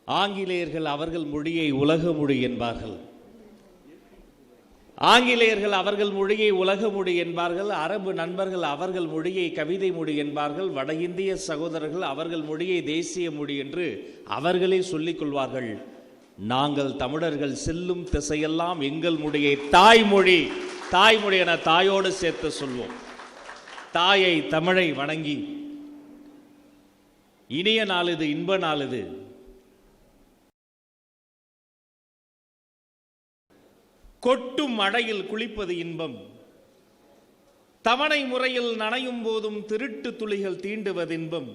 ஆங்கிலேயர்கள் அவர்கள் மொழியை உலக மொழி என்பார்கள். ஆங்கிலேயர்கள் அவர்கள் மொழியை உலக மொழி என்பார்கள். அரபு நண்பர்கள் அவர்கள் மொழியை கவிதை மொழி என்பார்கள். வட இந்திய சகோதரர்கள் அவர்கள் மொழியை தேசிய மொழி என்று அவர்களே சொல்லிக் கொள்வார்கள். நாங்கள் தமிழர்கள் செல்லும் திசையெல்லாம் எங்கள் மொழியை தாய்மொழி தாய்மொழி என தாயோடு சேர்த்து சொல்வோம். தாயை தமிழை வணங்கி இனிய நாள் இது, இன்ப நாள் இது. கொட்டும் மழையில் குளிப்பது இன்பம், தவணை முறையில் நனையும் போதும் திருட்டு துளிகள் தீண்டுவது இன்பம்.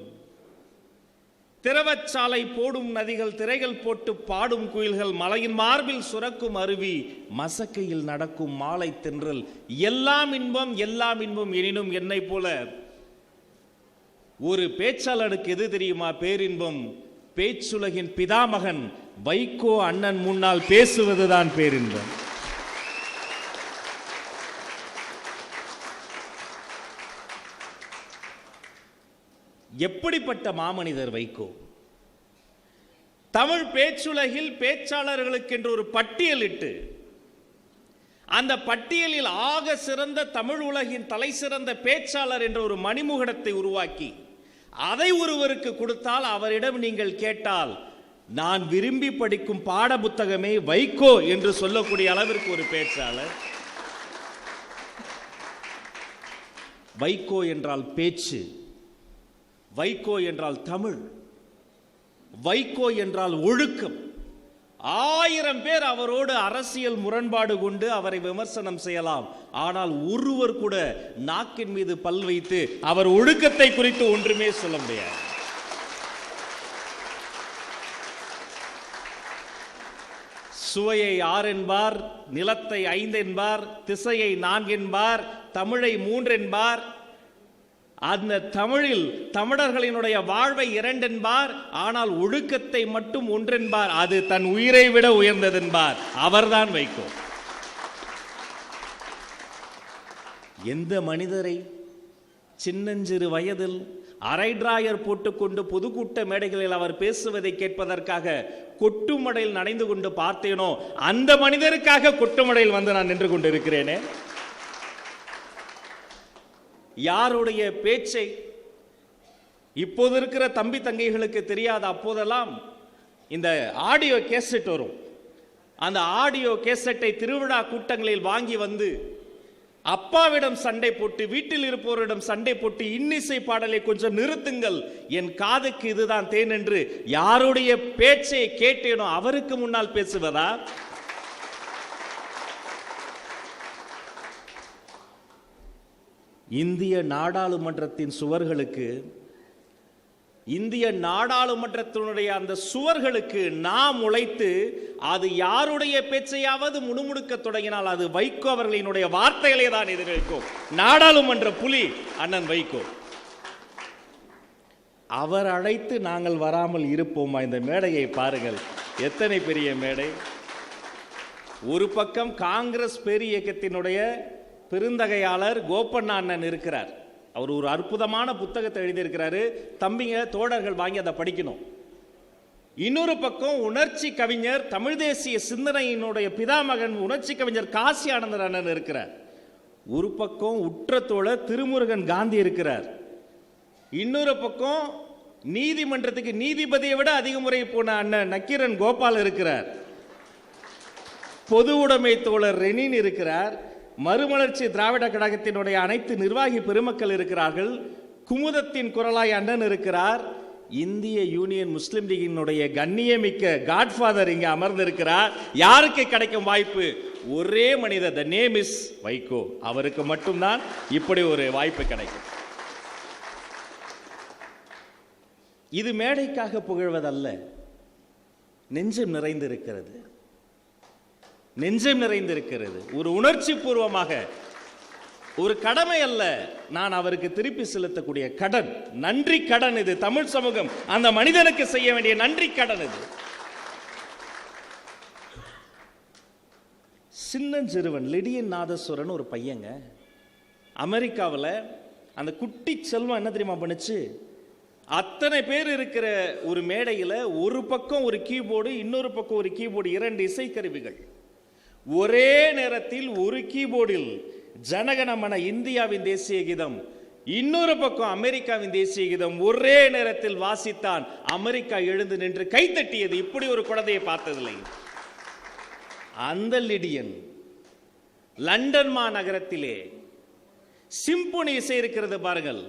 திரவச்சாலை போடும் நதிகள், திரைகள் போட்டு பாடும் குயில்கள், மலையின் மார்பில் சுரக்கும் அருவி, மசக்கையில் நடக்கும் மாலை தென்றல், எல்லாம் இன்பம் எல்லாம் இன்பம். எனினும் என்னை போல ஒரு பேச்சாளருக்கு எது தெரியுமா பேரின்பம்? பேச்சுலகின் பிதாமகன் வைகோ அண்ணன் முன்னால் பேசுவதுதான் பேரின்பம். எப்படிப்பட்ட மாமனிதர் வைகோ! தமிழ் பேச்சுலகில் பேச்சாளர்களுக்கு என்று ஒரு பட்டியலிட்டு அந்த பட்டியலில் ஆக சிறந்த தமிழ் உலகின் தலை சிறந்த பேச்சாளர் என்ற ஒரு மணிமுகடத்தை உருவாக்கி அதை ஒருவருக்கு கொடுத்தால் அவரிடம் நீங்கள் கேட்டால் நான் விரும்பி படிக்கும் பாட புத்தகமே வைகோ என்று சொல்லக்கூடிய அளவிற்கு ஒரு பேச்சாளர். வைகோ என்றால் பேச்சு, வைகோ என்றால் தமிழ், வைகோ என்றால் ஒழுக்கம். 1000 பேர் அவரோடு அரசியல் முரண்பாடு கொண்டு அவரை விமர்சனம் செய்யலாம். ஆனால் ஒருவர் கூட நாக்கின் மீது பல் வைத்து அவர் ஒழுக்கத்தை குறித்து ஒன்றுமே சொல்ல முடியாது. சுவையை 6 என்பார், நிலத்தை 5 என்பார், திசையை 4 என்பார், தமிழை 3 என்பார். அந்த தமிழில் தமிழர்களினுடைய வாழ்வை 2 என்பார். ஆனால் ஒழுக்கத்தை மட்டும் 1 என்பார். அது தன் உயிரை விட உயர்ந்தது என்பார். அவர்தான் வைகோ. எந்த மனிதரை சின்னஞ்சிறு வயதில் அரை டிராயர் போட்டுக்கொண்டு பொதுக்கூட்ட மேடைகளில் அவர் பேசுவதை கேட்பதற்காக கொட்டுமடையில் நனைந்து கொண்டு பார்த்தேனோ அந்த மனிதருக்காக கொட்டுமடையில் வந்து நான் நின்று கொண்டிருக்கிறேனே. யாருடைய பேச்சை இப்போது இருக்கிற தம்பி தங்கைகளுக்கு தெரியாது. அப்போதெல்லாம் இந்த ஆடியோ கேசட் வரும். அந்த ஆடியோ கேசட்டை திருவிழா கூட்டங்களில் வாங்கி வந்து அப்பாவிடம் சண்டை போட்டு, வீட்டில் இருப்பவரிடம் சண்டை போட்டு, இன்னிசை பாடலை கொஞ்சம் நிறுத்துங்கள், என் காதுக்கு இதுதான் தேன் என்று யாருடைய பேச்சை கேட்டேனோ அவருக்கு முன்னால் பேசுவதா? இந்திய நாடாளுமன்றத்தின் சுவர்களுக்கு, இந்திய நாடாளுமன்றத்தினுடைய அந்த சுவர்களுக்கு நாம் உழைத்து அது யாருடைய பேச்சையாவது முணுமுணுக்க தொடங்கினால் அது வைகோ அவர்களினுடைய வார்த்தைகளே தான் எதிர்க்கும். நாடாளுமன்ற புலி அண்ணன் வைகோ. அவர் அழைத்து நாங்கள் வராமல் இருப்போமா? இந்த மேடையை பாருங்கள், எத்தனை பெரிய மேடை. ஒரு பக்கம் காங்கிரஸ் பேரியக்கத்தினுடைய பெருந்தகையாளர் கோப்பண்ணா அண்ணன் இருக்கிறார். அவர் ஒரு அற்புதமான புத்தகத்தை எழுதியிருக்கிறாரு. தம்பிங்க தோழர்கள் வாங்கி அதை படிக்கணும். இன்னொரு பக்கம் உணர்ச்சி கவிஞர், தமிழ் தேசிய சிந்தனையினுடைய பிதாமகன் உணர்ச்சி கவிஞர் காசி ஆனந்தர் அண்ணன் இருக்கிறார். ஒரு பக்கம் உற்ற தோழர் திருமுருகன் காந்தி இருக்கிறார். இன்னொரு பக்கம் நீதிமன்றத்துக்கு நீதிபதியை விட அதிக முறை போன அண்ணன் நக்கீரன் கோபால் இருக்கிறார். பொது உடைமை தோழர் ரெனின் இருக்கிறார். மறுமலர்ச்சி திராவிட கழகத்தினுடைய அனைத்து நிர்வாகி பெருமக்கள் இருக்கிறார்கள். குமுதத்தின் குரலாய் அண்ணன் இருக்கிறார். இந்திய யூனியன் முஸ்லிம் லீகினுடைய கண்ணியமிக்க காட்ஃபாதர் இங்கே அமர்ந்திருக்கிறார். யாருக்கு கிடைக்கும் வாய்ப்பு? ஒரே மனிதர், த நேம் இஸ் வைகோ. அவருக்கு மட்டும்தான் இப்படி ஒரு வாய்ப்பு கிடைக்கும். இது மேடைக்காக புகழ்வதல்ல, நெஞ்சம் நிறைந்திருக்கிறது, நெஞ்சம் நிறைந்திருக்கிறது. ஒரு உணர்ச்சி பூர்வமாக, ஒரு கடமை அல்ல, நான் அவருக்கு திருப்பி செலுத்தக்கூடிய கடன், நன்றி கடன். இது தமிழ் சமூகம் அந்த மனிதனுக்கு செய்ய வேண்டிய நன்றி கடன். இது சின்னஞ்சிறுவன் லிடியன் நாதஸ்வரன் ஒரு பையங்க, அமெரிக்காவில். அந்த குட்டி செல்வம் என்ன தெரியுமா பண்ணுச்சு? அத்தனை பேர் இருக்கிற ஒரு மேடையில் ஒரு பக்கம் ஒரு கீபோர்டு, இன்னொரு பக்கம் ஒரு கீபோர்டு, 2 இசைக்கருவிகள். ஒரே நேரத்தில் ஒரு கீபோர்டில் ஜனகணமன இந்தியாவின் தேசிய கீதம், இன்னொரு பக்கம் அமெரிக்காவின் தேசிய கீதம் ஒரே நேரத்தில் வாசித்தான். அமெரிக்கா எழுந்து நின்று கைத்தட்டியது. இப்படி ஒரு குழந்தையை பார்த்ததில்லை. அந்த லிடியன் லண்டன் மாநகரத்திலே சிம்பொனி இசை இருக்கிறது பாருங்கள்.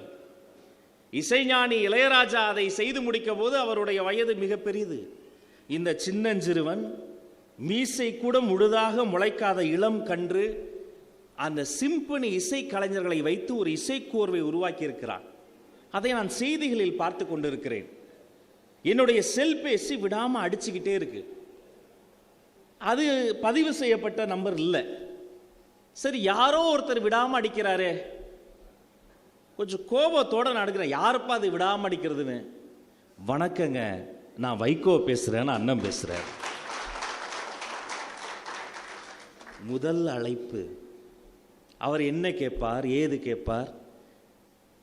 இசைஞானி இளையராஜா அதை செய்து முடிக்க போது அவருடைய வயது மிக பெரியது. இந்த சின்னஞ்சிறுவன், மீசை கூட முழுதாக முளைக்காத இளம் கன்று, அந்த சிம்பனி இசை கலைஞர்களை வைத்து ஒரு இசைக்கோர்வை உருவாக்கி இருக்கிறான். அதை நான் செய்திகளில் பார்த்து கொண்டிருக்கிறேன். என்னுடைய செல்பேசி விடாம அடிச்சுக்கிட்டே இருக்கு. அது பதிவு செய்யப்பட்ட நம்பர் இல்லை. சரி, யாரோ ஒருத்தர் விடாம அடிக்கிறாரே, கொஞ்சம் கோபத்தோட நான் எடுக்கிறேன். யாருப்பா அது விடாம அடிக்கிறதுன்னு. வணக்கங்க, நான் வைகோ பேசுறேன், அண்ணன் பேசுறேன். முதல் அழைப்பு. அவர் என்ன கேட்பார், ஏது கேட்பார்?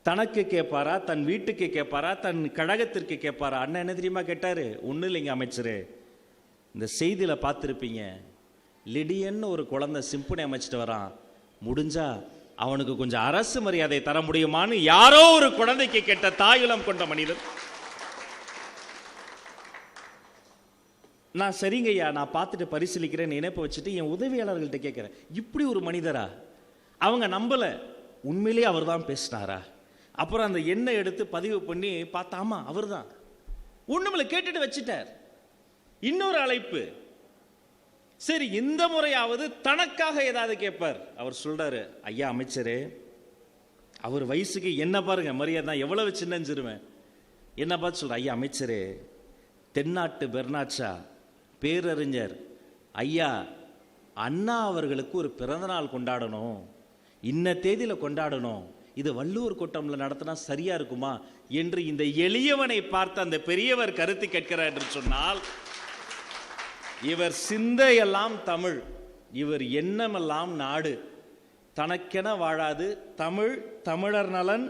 தனக்கு கேட்பாரா, தன் வீட்டுக்கு கேட்பாரா, தன் கழகத்திற்கு கேட்பாரா? அண்ணன் என்ன தெரியுமா கேட்டாரு? ஒன்றும் இல்லைங்க அமைச்சரே, இந்த செய்தியில் பார்த்துருப்பீங்க, லிடியன்னு ஒரு குழந்தை சிம்பனி அமைச்சிட்டு வரான், முடிஞ்சா அவனுக்கு கொஞ்சம் அரசு மரியாதை தர முடியுமான்னு யாரோ ஒரு குழந்தைக்கு கேட்ட தாயுளம் கொண்ட மனிதர். நான் சரிங்கய்யா, நான் பார்த்துட்டு பரிசீலிக்கிறேன் நினைப்ப வச்சுட்டு என் உதவியாளர்கள்ட்ட கேட்கிறேன், இப்படி ஒரு மனிதரா? அவங்க நம்பல, உண்மையிலேயே அவர் தான் பேசினாரா? அப்புறம் அந்த எண்ணை எடுத்து பதிவு பண்ணி பார்த்தாமா அவர் தான். ஒண்ணுமில்ல, கேட்டுட்டு வச்சுட்டார். இன்னொரு அழைப்பு. சரி, இந்த முறையாவது தனக்காக ஏதாவது கேட்பார். அவர் சொல்றாரு, ஐயா அமைச்சரே, அவர் வயசுக்கு என்ன பாருங்க மரியாதை, எவ்வளவு சின்னஞ்சிருவேன், என்ன பார்த்து சொல்ற, ஐயா அமைச்சரே, தென்னாட்டு பெர்னாட்சா பேரறிஞர் ஐயா அண்ணா அவர்களுக்கு ஒரு பிறந்தநாள் கொண்டாடணும், இன்ன தேதியில் கொண்டாடணும், இது வள்ளுவர் கூட்டம்ல நடத்தினா சரியா இருக்குமா என்று இந்த எளியவனை பார்த்து அந்த பெரியவர் கருத்து கேட்கிறார் என்று சொன்னால், இவர் சிந்தையெல்லாம் தமிழ், இவர் எண்ணமெல்லாம் நாடு, தனக்கென வாழாது தமிழ், தமிழர் நலன்,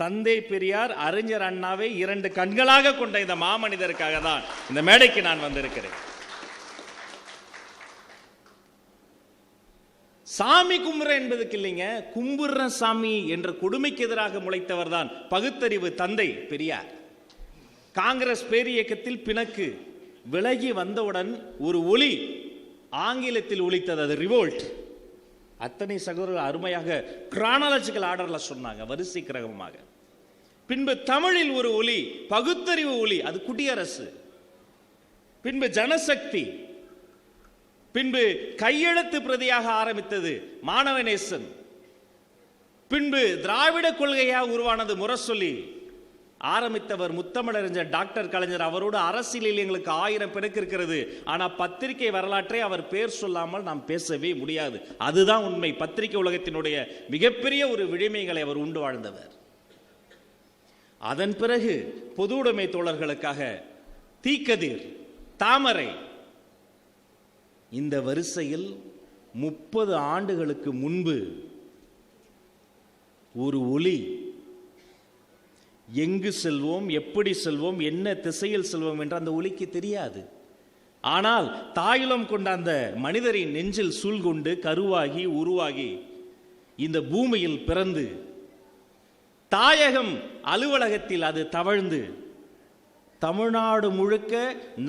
தந்தை பெரியார், அறிஞர் அண்ணாவை 2 கண்களாக கொண்ட இந்த மாமனிதருக்காக தான் இந்த மேடைக்கு நான் வந்திருக்கிறேன். சாமி கும்புற என்பதுக்கு இல்லைங்க, கும்புற சாமி என்ற கொடுமைக்கு எதிராக முளைத்தவர் தான் பகுத்தறிவு தந்தை பெரியார். காங்கிரஸ் பேரியக்கத்தில் பிணக்கு விலகி வந்தவுடன் ஒரு ஒலி ஆங்கிலத்தில் ஒலித்தது, அது ரிவோல்ட். அத்தனை சகோதரர்கள் அருமையாக கிரானாலஜிக்கல் ஆர்டர்ல சொன்னாங்க, வரிசை கிரகமாக. பின்பு தமிழில் ஒரு ஒலி, பகுத்தறிவு ஒலி, அது குடியரசு. பின்பு ஜனசக்தி. பின்பு கையெழுத்து பிரதியாக ஆரம்பித்தது மாணவநேசன். பின்பு திராவிட கொள்கையாக உருவானது முரசொலி. ஆரம்பித்தவர் முத்தமிழறிஞர் டாக்டர் கலைஞர். அவரோடு அரசியலில் எங்களுக்கு 1000 பிணக்கு இருக்கிறது. ஆனால் பத்திரிகை வரலாற்றை அவர் பேர் சொல்லாமல் நாம் பேசவே முடியாது. அதுதான் உண்மை. பத்திரிகை உலகத்தினுடைய மிகப்பெரிய ஒரு விழிமைகளை அவர் உண்டு வாழ்ந்தவர். அதன் பிறகு பொது உடைமை தோழர்களுக்காக தீக்கதிர், தாமரை. இந்த வரிசையில் 30 ஆண்டுகளுக்கு முன்பு ஒரு ஒலி, எங்கு செல்வோம், எப்படி செல்வோம், என்ன திசையில் செல்வோம் என்று அந்த ஒலிக்கு தெரியாது. ஆனால் தாயுளம் கொண்ட அந்த மனிதரின் நெஞ்சில் சூழ்கொண்டு கருவாகி உருவாகி இந்த பூமியில் பிறந்து தாயகம் அலுவலகத்தில் அது தவழ்ந்து தமிழ்நாடு முழுக்க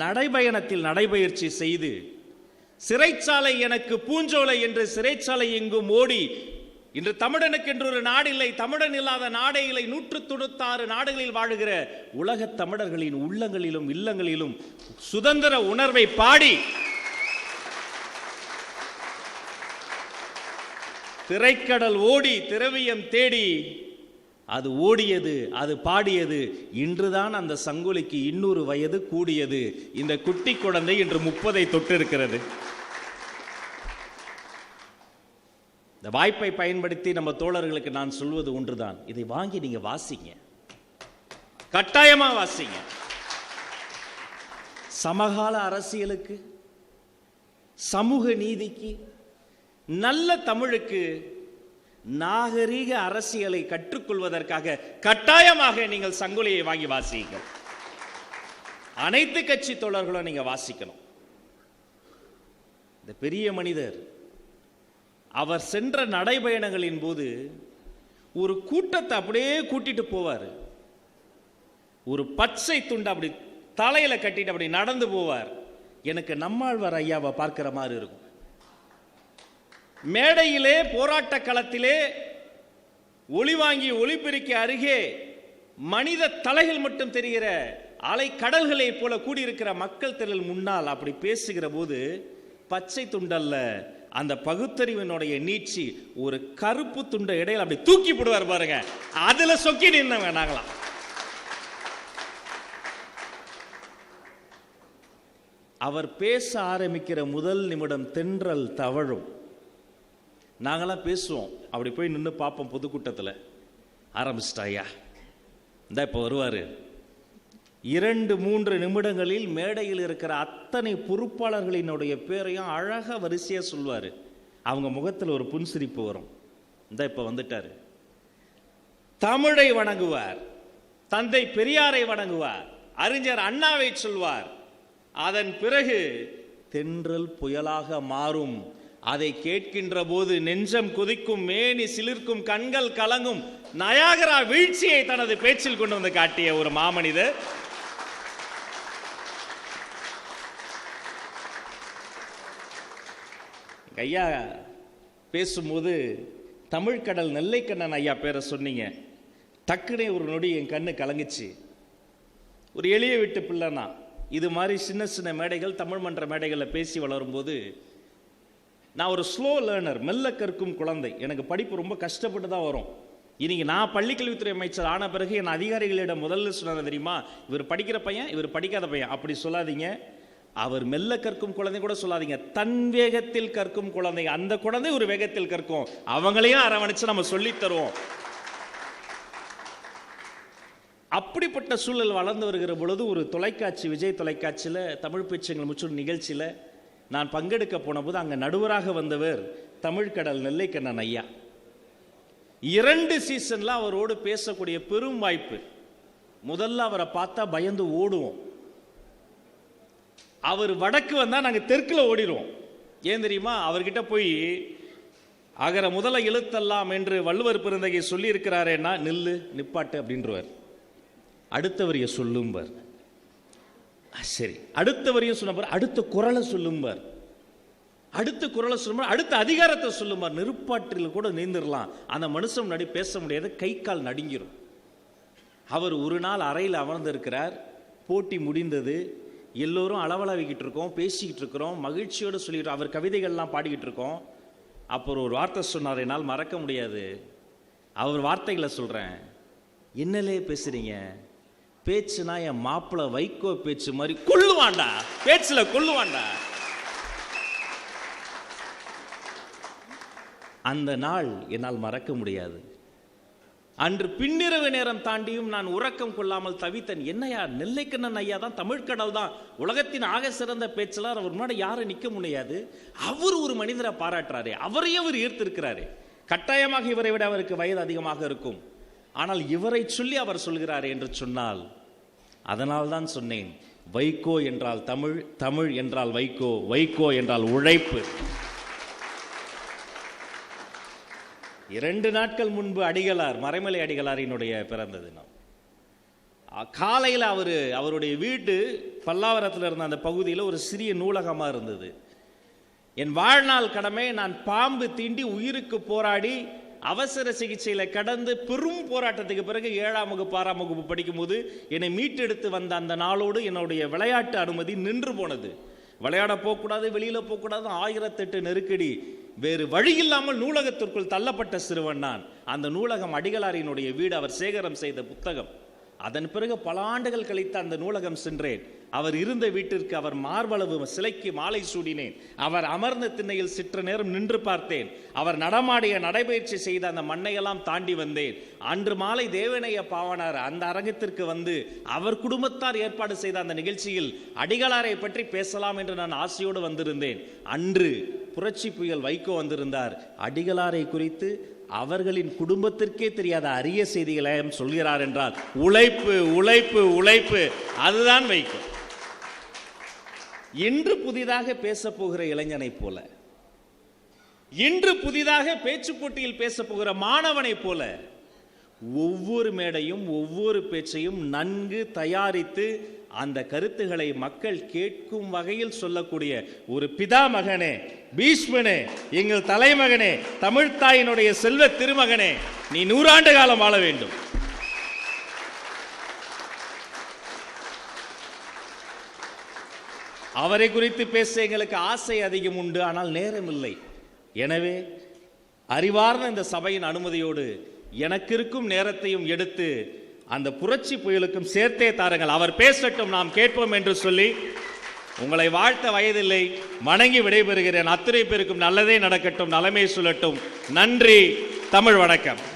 நடைபயணத்தில் நடைபயிற்சி செய்து சிறைச்சாலை எனக்கு பூஞ்சோலை என்று சிறைச்சாலை எங்கும் ஓடி இன்று தமிழனுக்கு என்று ஒரு நாடு இல்லை, தமிழன் இல்லாத நாடே இல்லை, 196 நாடுகளில் வாழுகிற உலக தமிழர்களின் உள்ளங்களிலும் இல்லங்களிலும் சுதந்திர உணர்வை பாடி திரைக்கடல் ஓடி திரவியம் தேடி அது ஓடியது, அது பாடியது. இன்றுதான் அந்த சங்கொலிக்கு 200 வயது கூடியது. இந்த குட்டி குழந்தை இன்று 30 தொட்டு இருக்கிறது. இந்த வாய்ப்பை பயன்படுத்தி நம்ம தோழர்களுக்கு நான் சொல்வது ஒன்றுதான், இதை வாங்கி நீங்க வாசிங்க, கட்டாயமா வாசிங்க. சமகால அரசியலுக்கு, சமூக நீதிக்கு, நல்ல தமிழுக்கு நாகரீக அரசியலை கற்றுக்கொள்வதற்காக கட்டாயமாக நீங்கள் சங்கொலியை வாங்கி வாசியுங்கள். அனைத்து கட்சி தோழர்களும் நீங்க வாசிக்கணும். இந்த பெரிய மனிதர் அவர் சென்ற நடைபயணங்களின் போது ஒரு கூட்டத்தை அப்படியே கூட்டிட்டு போவார். ஒரு பச்சை துண்டு அப்படி தலையில கட்டிட்டு அப்படி நடந்து போவார். எனக்கு நம்மாழ்வார் ஐயாவை பார்க்கிற மாதிரி இருக்கும். மேடையிலே போராட்ட களத்திலே ஒளிவாங்கி ஒளிபெருக்கி அருகே மனித தலைகள் மட்டும் தெரிகிற அலை கடல்களை போல கூடியிருக்கிற மக்கள் திரள் முன்னால் அப்படி பேசுகிற போது பச்சை துண்டல்ல, அந்த பகுத்தறிவினுடைய நீட்சி ஒரு கருப்பு துண்டை இடையில அப்படி தூக்கி போடுவார் பாருங்க. அதுல சொக்கி நின்னவங்க நாங்களாம். அவர் பேச ஆரம்பிக்கிற முதல் நிமிடம் தென்றல் தவழும். நாங்களாம் பேசுவோம், அப்படி போய் நின்று பார்ப்போம். பொதுக்கூட்டத்தில் ஆரம்பிச்சிட்டாயா, இந்த இப்போ வருவார். 2-3 நிமிடங்களில் மேடையில் இருக்கிற அத்தனை பொறுப்பாளர்களினுடைய பேரையும் அழகா வரிசையா சொல்வார். அவங்க முகத்தில் ஒரு புன்சிரிப்பு வரும். இந்த இப்போ வந்துட்டாரு. தமிழை வணங்குவார், தந்தை பெரியாரை வணங்குவார், அறிஞர் அண்ணாவை சொல்வார். அதன் பிறகு தென்றல் புயலாக மாறும். அதை கேட்கின்ற போது நெஞ்சம் கொதிக்கும், மேனி சிலிர்க்கும், கண்கள் கலங்கும். நயாகரா வீழ்ச்சியை தனது பேச்சில் கொண்டு வந்து காட்டிய ஒரு மாமனிதர். ஐயா பேசும்போது தமிழ்கடல் நெல்லைக்கண்ணன் ஐயா பேரை சொன்னீங்க. டக்குனே ஒரு நொடி என் கண்ணு கலங்குச்சு. ஒரு எளிய வீட்டு பிள்ளைனா இது மாதிரி சின்ன சின்ன மேடைகள், தமிழ் மன்ற மேடைகளில் பேசி வளரும்போது நான் ஒரு ஸ்லோ லேர்னர், மெல்ல கற்கும் குழந்தை. எனக்கு படிப்பு ரொம்ப கஷ்டப்பட்டு தான் வரும். இன்னைக்கு நான் பள்ளிக்கல்வித்துறை அமைச்சர் ஆன பிறகு என் அதிகாரிகளிடம் முதல்ல சொன்னது தெரியுமா, இவர் படிக்கிற பையன், இவர் படிக்காத பையன் அப்படி சொல்லாதீங்க. அவர் மெல்ல கற்கும் குழந்தை கூட சொல்லாதீங்க, தன் வேகத்தில் கற்கும் குழந்தை. அந்த குழந்தை ஒரு வேகத்தில் கற்கும். அவங்களையும் அரவணைச்சு நம்ம சொல்லி தருவோம். அப்படிப்பட்ட சூழல் வளர்ந்து வருகிற பொழுது ஒரு தொலைக்காட்சி, விஜய் தொலைக்காட்சியில் தமிழ் பேச்சுங்கள் முற்றும் நிகழ்ச்சியில் நான் பங்கெடுக்க போன போது அங்கே நடுவராக வந்தவர் தமிழ்கடல் நெல்லைக்கண்ணன் ஐயா. 2 சீசன்ல அவரோடு பேசக்கூடிய பெரும் வாய்ப்பு. முதல்ல அவரை பார்த்தா பயந்து ஓடுவோம். அவர் வடக்கு வந்தா நாங்க தெற்குல ஓடிடுவோம். ஏன் தெரியுமா, அவர்கிட்ட போய் அகர முதல எழுத்தெல்லாம் என்று வள்ளுவர் பெருந்தகை சொல்லி இருக்கிறாரேன்னா நில்லு நிப்பாட்டு அப்படின்றவர். அடுத்தவரைய சொல்லும்பார். சரி, அடுத்தவரையும் சொன்ன அடுத்த குரலை சொல்லும்பார். அடுத்த குரலை சொல்லும்போது அடுத்த அதிகாரத்தை சொல்லுமார். நெருப்பாற்றில் கூட நீந்திரலாம், அந்த மனுஷன் முன்னாடி பேச முடியாது, கை கால் நடுங்கிரும். அவர் ஒரு நாள் அறையில் அமர்ந்திருக்கிறார். போட்டி முடிந்தது. எல்லோரும் அளவலாவிக்கிட்டு இருக்கோம், பேசிக்கிட்டு இருக்கிறோம், மகிழ்ச்சியோடு சொல்லிட்டு அவர் கவிதைகள்லாம் பாடிக்கிட்டு இருக்கோம். அப்புறம் ஒரு வார்த்தை சொன்னார், என்னால் மறக்க முடியாது. அவர் வார்த்தைகளை சொல்கிறேன். என்னலே பேசுறீங்க, பேச்சுனா என் மாப்பிள்ளை வைகோ பேச்சு மாதிரி கொள்ளுவாண்டா, பேச்சில் கொள்ளுவாண்டா. அந்த நாள் என்னால் மறக்க முடியாது. அன்று பின்னிரவு நேரம் தாண்டியும் நான் உறக்கம் கொள்ளாமல் தவித்தன். என்னையா, நெல்லைக்கண்ணன் ஐயா தான், தமிழ்கடல் தான், உலகத்தின் ஆக சிறந்த பேச்சலார், அவர் முன்னாடி யாரும் நிற்க முடியாது. அவர் ஒரு மனிதரை பாராட்டுறாரு, அவரையே அவர் ஈர்த்திருக்கிறாரு. கட்டாயமாக இவரை விட அவருக்கு வயது அதிகமாக இருக்கும். ஆனால் இவரை சொல்லி அவர் சொல்கிறார் என்று சொன்னால், அதனால் தான் சொன்னேன், வைகோ என்றால் தமிழ், தமிழ் என்றால் வைகோ, வைகோ என்றால் உழைப்பு. 2 நாட்கள் முன்பு அடிகளார், மறைமலை அடிகளாரினுடைய பிறந்த தினம். காலையில் அவருடைய வீட்டு பல்லாவரத்தில் இருந்த அந்த பகுதியில் ஒரு சிறிய நூலகமாக இருந்தது. என் வாழ்நாள் கடமை, நான் பாம்பு தீண்டி உயிருக்கு போராடி அவசர சிகிச்சையில் கடந்து பெரும் போராட்டத்துக்கு பிறகு 7ஆம் வகுப்பு 6ஆம் வகுப்பு படிக்கும்போது என்னை மீட்டெடுத்து வந்த அந்த நாளோடு என்னுடைய விளையாட்டு அனுமதி நின்று போனது. விளையாட போகக்கூடாது, வெளியில் போகக்கூடாது, 1008 நெருக்கடி. வேறு வழி இல்லாமல் நூலகத்திற்குள் தள்ளப்பட்ட சிறுவன் நான். அந்த நூலகம் அடிகளாரினுடைய வீடு, அவர் சேகரம் செய்த புத்தகம். அதன் பிறகு பல ஆண்டுகள் கழித்து அந்த நூலகம் சென்றேன். அவர் இருந்த வீட்டிற்கு, அவர் மார்பளவு சிலைக்கு மாலை சூடினேன். அவர் அமர்ந்த திண்ணையில் சிற்ற நேரம் நின்று பார்த்தேன். அவர் நடமாடிய நடைபயிற்சி செய்த அந்த மண்ணையெல்லாம் தாண்டி வந்தேன். அன்று மாலை தேவனைய பாவனார் அந்த அரங்கத்திற்கு வந்து அவர் குடும்பத்தார் ஏற்பாடு செய்த அந்த நிகழ்ச்சியில் அடிகளாரை பற்றி பேசலாம் என்று நான் ஆசையோடு வந்திருந்தேன். அன்று புரட்சி புயல் வைகோ வந்திருந்தார். அடிகளாரை குறித்து அவர்களின் குடும்பத்திற்கே தெரியாத அரிய செய்திகளை சொல்கிறார் என்றால் உழைப்பு உழைப்பு உழைப்பு அதுதான் வைக்கும். இன்று புதிதாக பேச போகிற இளைஞனை போல, இன்று புதிதாக பேச்சு போட்டியில் பேச போகிற மாணவனை போல ஒவ்வொரு மேடையும் ஒவ்வொரு பேச்சையும் நன்கு தயாரித்து அந்த கருத்துக்களை மக்கள் கேட்கும் வகையில் சொல்லக்கூடிய ஒரு பிதா மகனே, பீஷ்மனே, எங்கள் தலைமகனே, தமிழ்த்தாயினுடைய செல்வ திருமகனே, நீ 100 ஆண்டு காலம் வாழ வேண்டும். அவரை குறித்து பேச எங்களுக்கு ஆசை அதிகம் உண்டு, ஆனால் நேரம் இல்லை. எனவே அறிவார்ந்த இந்த சபையின் அனுமதியோடு எனக்கு இருக்கும் நேரத்தையும் எடுத்து அந்த புரட்சி புயலுக்கும் சேர்த்தே தாருங்கள். அவர் பேசட்டும், நாம் கேட்போம் என்று சொல்லி உங்களை வாழ்த்த வயதில்லை, வணங்கி விடைபெறுகிறேன். அத்தனை பேருக்கும் நல்லதே நடக்கட்டும், நலமே சொல்லட்டும். நன்றி. தமிழ் வணக்கம்.